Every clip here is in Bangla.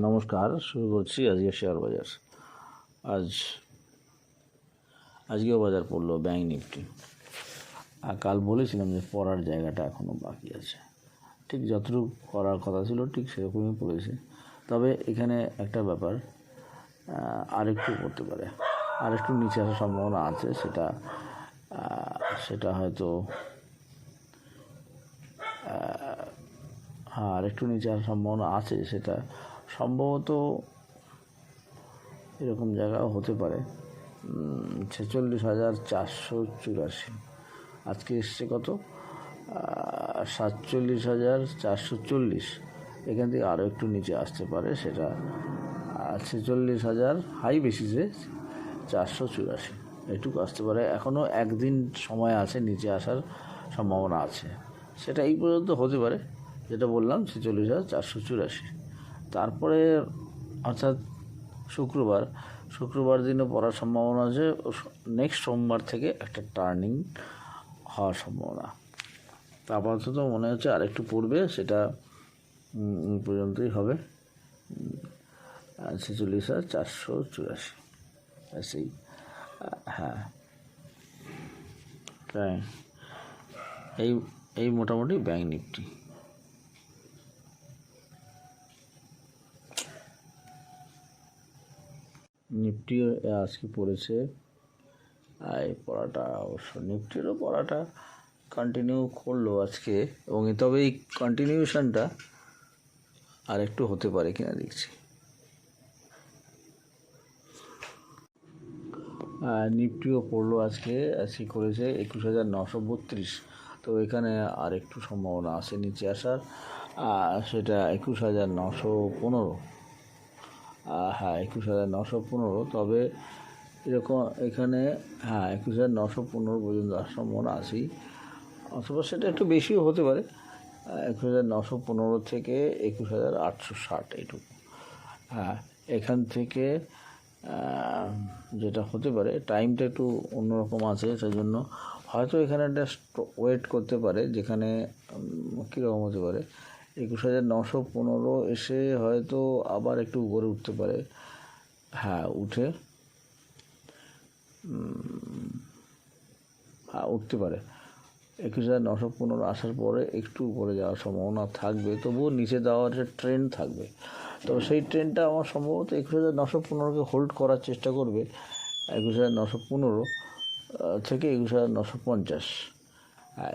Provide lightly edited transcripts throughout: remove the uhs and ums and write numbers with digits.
নমস্কার, শুরু করছি আজকে শেয়ার বাজার। আজকেও বাজার পড়লো ব্যাংক নিফটি। কাল বলেছিলাম যে পড়ার জায়গাটা এখনও বাকি আছে, ঠিক যতটুকু করার কথা ছিল ঠিক সেরকমই পড়েছে। তবে এখানে একটা ব্যাপার, আরেকটু পড়তে পারে, আরেকটু নিচে আসার সম্ভাবনা আছে। সেটা হয়তো আরেকটু নিচে আসার সম্ভাবনা আছে। সেটা সম্ভবত এরকম জায়গাও হতে পারে 46,484। আজকে এসছে কত? 47,440। এখান থেকে আরও একটু নিচে আসতে পারে, সেটা 46,000 হাই বেসিসে 484 এটুকু আসতে পারে। এখনও একদিন সময় আছে, নিচে আসার সম্ভাবনা আছে। সেটা এই পর্যন্ত হতে পারে, যেটা বললাম 46,484। তারপরে অর্থাৎ শুক্রবার দিনে পড়ার সম্ভাবনা আছে। নেক্সট সোমবার থেকে একটা টার্নিং হওয়ার সম্ভাবনা। তা আপাতত মনে হচ্ছে আরেকটু পড়বে, সেটা পর্যন্তই হবে 46,484। সেই হ্যাঁ, তাই এই মোটামুটি ব্যাংক নিফটি। নিফটিও আজকে পড়েছে। এই পড়াটা অবশ্য নিফটিরও পড়াটা কন্টিনিউ করলো আজকে, এবং তবে এই কন্টিনিউশনটা আর একটু হতে পারে কিনা দেখছি। নিফটিও পড়লো আজকে করেছে 21,932। তো এখানে আর একটু সম্ভাবনা আছে নিচে আসার, সেটা 21,915। হ্যাঁ, 21,915। তবে এরকম এখানে 21,915 পর্যন্ত আসার সম্ভাবনা আছেই, অথবা সেটা একটু বেশিও হতে পারে। 21,915 থেকে 21,860 এইটুকু। এখান থেকে যেটা হতে পারে, টাইমটা একটু অন্যরকম আছে, সেই জন্য হয়তো এখানে একটা ওয়েট করতে পারে। যেখানে কীরকম হতে পারে, 21,915 এসে হয়তো আবার একটু উপরে উঠতে পারে। উঠে উঠতে পারে। 21,915 আসার পরে একটু উপরে যাওয়ার সম্ভাবনা থাকবে, তবুও নিচে যাওয়ার যে ট্রেন্ড থাকবে। তো সেই ট্রেনটা আমার সম্ভবত 21,915কে হোল্ড করার চেষ্টা করবে। 21,915 থেকে 21,950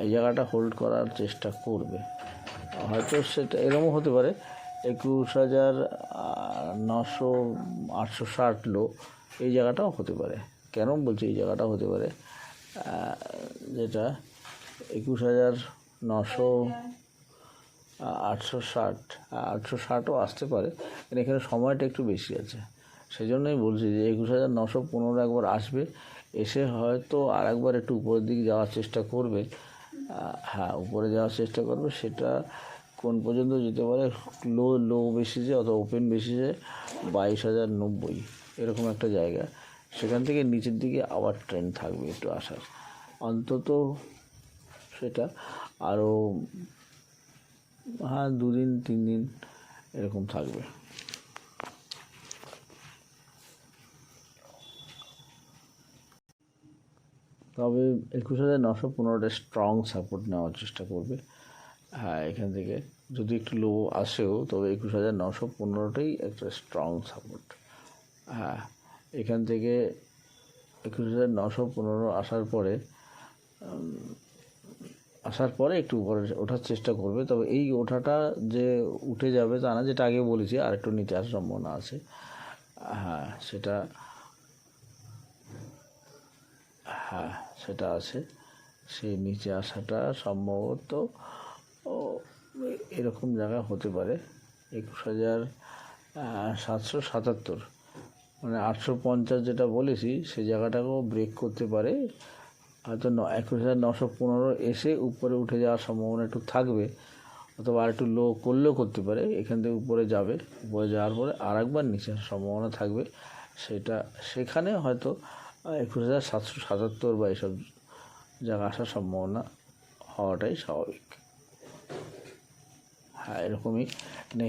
এই জায়গাটা হোল্ড করার চেষ্টা করবে। হয়তো সেটা এরকমও হতে পারে 21,860 লো, এই জায়গাটাও হতে পারে। কেন বলছি এই জায়গাটাও হতে পারে, যেটা 21,860ও আসতে পারে, কিন্তু এখানে সময়টা একটু বেশি আছে। সেই জন্যই বলছি যে 21,915 একবার আসবে, এসে হয়তো আর একবার একটু উপরের দিকে যাওয়ার চেষ্টা করবে। উপরে যাওয়ার চেষ্টা করবে। সেটা কোন পর্যন্ত যেতে পারে, লো বেসিসে অথবা ওপেন বেসিসে 22,090 এরকম একটা জায়গা। সেখান থেকে নিচের দিকে আবার ট্রেন্ড থাকবে একটু আসার, অন্তত সেটা আরও 2-3 দিন এরকম থাকবে। তবে 21,915 স্ট্রং সাপোর্ট নেওয়ার চেষ্টা করবে। এখান থেকে যদি একটু লো আসেও, তবে 21,915টাই একটা স্ট্রং সাপোর্ট। এখান থেকে 21,915 আসার পরে একটু উপরে ওঠার চেষ্টা করবে। তবে এই ওঠাটা যে উঠে যাবে তা না, যেটা আগে বলেছি আর একটু নিচে আসার সম্ভাবনা আছে। সেটা আছে। সেই নিচে আসাটা সম্ভবত এরকম জায়গা হতে পারে 21,777, মানে 850 যেটা বলেছি, সেই জায়গাটাকেও ব্রেক করতে পারে। হয়তো 21,915 এসে উপরে উঠে যাওয়ার সম্ভাবনা একটু থাকবে, অথবা আর একটু লো করলেও করতে পারে। এখান থেকে উপরে যাবে, উপরে যাওয়ার পরে আর একবার নিচে আসার সম্ভাবনা থাকবে। সেখানে হয়তো 21,777 বা এসব জায়গা আসার সম্ভাবনা হওয়াটাই স্বাভাবিক। এরকমই।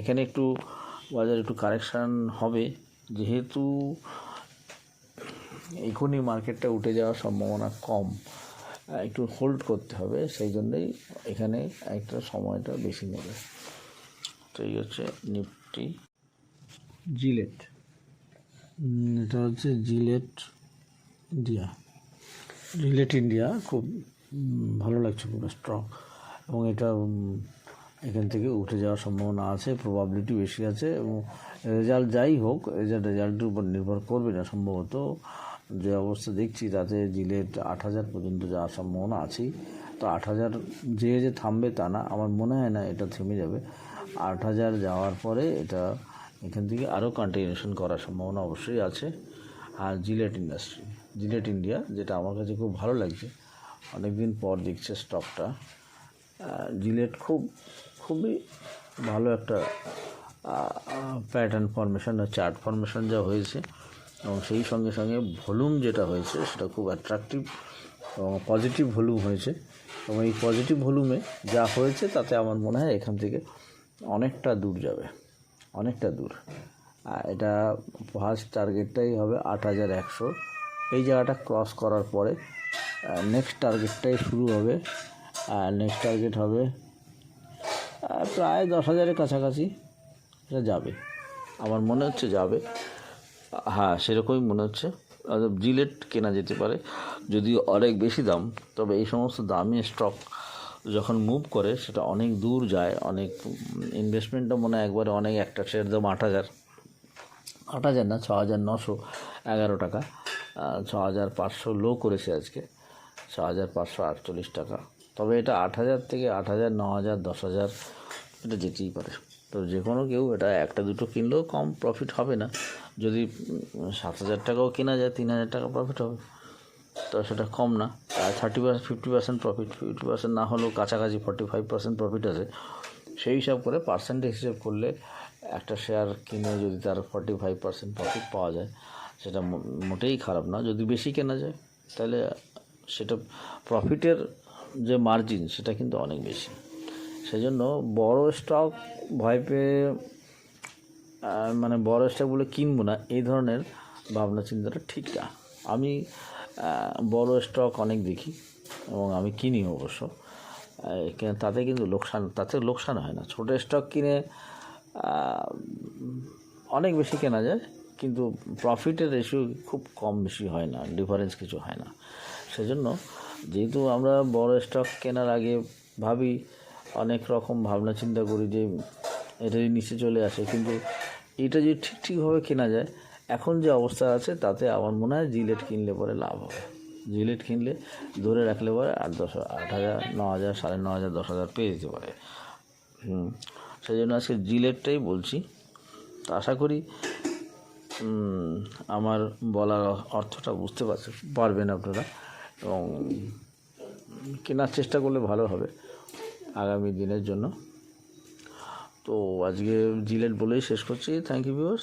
এখানে একটু বাজারে একটু কারেকশান হবে, যেহেতু এখনই মার্কেটটা উঠে যাওয়ার সম্ভাবনা কম, একটু হোল্ড করতে হবে, সেই জন্যই এখানে একটা সময়টা বেশি নেবে। তো এই হচ্ছে নিফটি। জিলেট, এটা হচ্ছে জিলেট ইন্ডিয়া, খুব ভালো লাগছে, পুরো স্ট্রং, এবং এটা এখান থেকে উঠে যাওয়ার সম্ভাবনা আছে, প্রবাবিলিটি বেশি আছে, এবং রেজাল্ট যাই হোক, রেজাল্টের উপর নির্ভর করবে না সম্ভবত। যে অবস্থা দেখছি তাতে জিলেট 8,000 পর্যন্ত যাওয়ার সম্ভাবনা আছেই। তো 8,000 যে থামবে তা না, আমার মনে হয় না এটা থেমে যাবে। 8,000 যাওয়ার পরে এটা এখান থেকে আরও কন্টিনিউশন করার সম্ভাবনা অবশ্যই আছে। আর জিলেট ইন্ডিয়া, যেটা আমার কাছে খুব ভালো লাগছে, অনেক দিন পর দেখছে স্টকটা। জিলেট খুবই ভালো একটা প্যাটার্ন ফরমেশন, চার্ট ফরমেশন যা হয়েছে, এবং সেই সঙ্গে সঙ্গে ভলিউম যেটা হয়েছে সেটা খুব অ্যাট্রাকটিভ এবং পজিটিভ ভলিউম হয়েছে। এবং এই পজিটিভ ভলিউমে যা হয়েছে তাতে আমার মনে হয় এখান থেকে অনেকটা দূর যাবে, অনেকটা দূর। এটা ফার্স্ট টার্গেটটাই হবে 8,100। এই জায়গাটা ক্রস করার পরে নেক্সট টার্গেটটাই শুরু হবে, আর নেক্সট টার্গেট হবে প্রায় 10,000-এর কাছাকাছি। এটা যাবে, আমার মনে হচ্ছে যাবে, হ্যাঁ সেরকমই মনে হচ্ছে। জিলেট কেনা যেতে পারে, যদিও অনেক বেশি দাম, তবে এই সমস্ত দামি স্টক যখন মুভ করে সেটা অনেক দূর যায়, অনেক ইনভেস্টমেন্টও মনে হয় একবারে অনেক, একটা শেয়ার দাম 8,000 না 6,911 টাকা, 6,500 লো করেছে আজকে, 6,548 টাকা। তবে এটা 8,000 থেকে 8,000, 9,000, 10,000 এটা যেতেই পারে। তো যে কোনো কেউ এটা একটা দুটো কিনলেও কম প্রফিট হবে না। যদি 7,000 টাকাও কেনা যায়, 3,000 টাকা প্রফিট হবে, তো সেটা কম না। 30%, 50% প্রফিট, 50% না হলেও কাছাকাছি 45% প্রফিট আছে। সেই হিসাব করে পার্সেন্টেজ হিসাব করলে একটা শেয়ার কিনে যদি তার 45% প্রফিট পাওয়া যায়, সেটা মোটেই খারাপ না। যদি বেশি কেনা যায় তাহলে সেটা প্রফিটের যে মার্জিন সেটা কিন্তু অনেক বেশি। সেজন্য বড় স্টক ভয় পেয়ে বড় স্টকগুলো কিনবো না, এই ধরনের ভাবনা চিন্তাটা ঠিক না। আমি বড় স্টক অনেক দেখি এবং আমি কিনি অবশ্য, তাতে কিন্তু লোকসান হয় না। ছোটো স্টক কিনে অনেক বেশি কেনা যায়, কিন্তু প্রফিটের রেশিও খুব কম বেশি হয় না, ডিফারেন্স কিছু হয় না। সেজন্য যেহেতু আমরা বড় স্টক কেনার আগে ভাবি, অনেক রকম ভাবনা চিন্তা করি যে এটাই নিচে চলে আসে, কিন্তু এটা যদি ঠিকভাবে কেনা যায়, এখন যে অবস্থা আছে তাতে আমার মনে হয় জিলেট কিনলে পরে লাভ হবে। জিলেট কিনলে ধরে রাখলে পরে 8,000, 9,000, 9,500, 10,000 পেয়ে যেতে পারে। সেই জন্য আজকে জিলেটটাই বলছি। তো আশা করি আমার বলার অর্থটা বুঝতে পারবেন আপনারা, এবং কেনার চেষ্টা করলে ভালো হবে আগামী দিনের জন্য। তো আজকে জিলেট বলেই শেষ করছি। Thank you viewers.